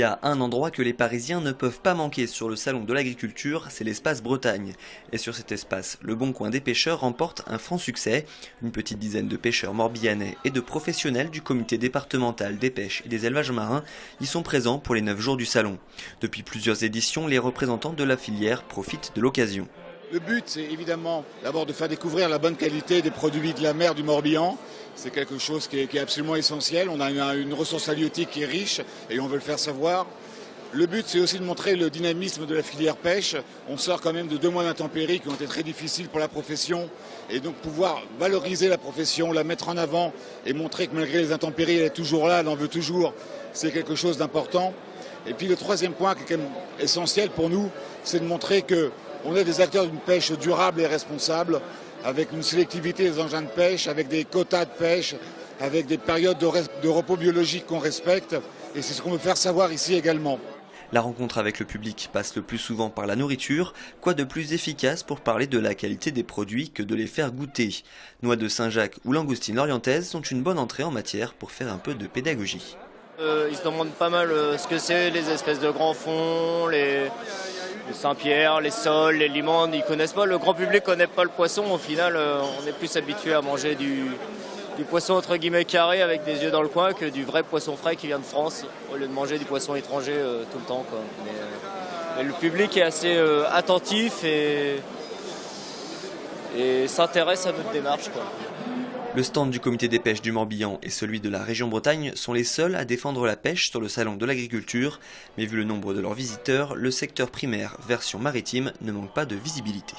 y a un endroit que les Parisiens ne peuvent pas manquer sur le salon de l'agriculture, c'est l'espace Bretagne. Et sur cet espace, le Bon Coin des pêcheurs remporte un franc succès. Une petite dizaine de pêcheurs morbihanais et de professionnels du comité départemental des pêches et des élevages marins y sont présents pour les 9 jours du salon. Depuis plusieurs éditions, les représentants de la filière profitent de l'occasion. Le but, c'est évidemment d'abord de faire découvrir la bonne qualité des produits de la mer du Morbihan. C'est quelque chose qui est absolument essentiel. On a une ressource halieutique qui est riche et on veut le faire savoir. Le but, c'est aussi de montrer le dynamisme de la filière pêche. On sort quand même de 2 mois d'intempéries qui ont été très difficiles pour la profession. Et donc pouvoir valoriser la profession, la mettre en avant et montrer que malgré les intempéries, elle est toujours là, elle en veut toujours, c'est quelque chose d'important. Et puis le troisième point qui est quand même essentiel pour nous, c'est de montrer qu'on est des acteurs d'une pêche durable et responsable, avec une sélectivité des engins de pêche, avec des quotas de pêche, avec des périodes de repos biologique qu'on respecte. Et c'est ce qu'on veut faire savoir ici également. La rencontre avec le public passe le plus souvent par la nourriture. Quoi de plus efficace pour parler de la qualité des produits que de les faire goûter? Noix de Saint-Jacques ou langoustines orientaises sont une bonne entrée en matière pour faire un peu de pédagogie. Ils se demandent pas mal ce que c'est, les espèces de grands fonds, les Saint-Pierre, les sols, les limandes. Ils connaissent pas, le grand public connaît pas le poisson. Au final, on est plus habitué à manger du poisson entre guillemets carré avec des yeux dans le coin que du vrai poisson frais qui vient de France, au lieu de manger du poisson étranger tout le temps, quoi. Mais le public est assez attentif et s'intéresse à notre démarche, quoi. Le stand du comité des pêches du Morbihan et celui de la région Bretagne sont les seuls à défendre la pêche sur le salon de l'agriculture. Mais vu le nombre de leurs visiteurs, le secteur primaire version maritime ne manque pas de visibilité.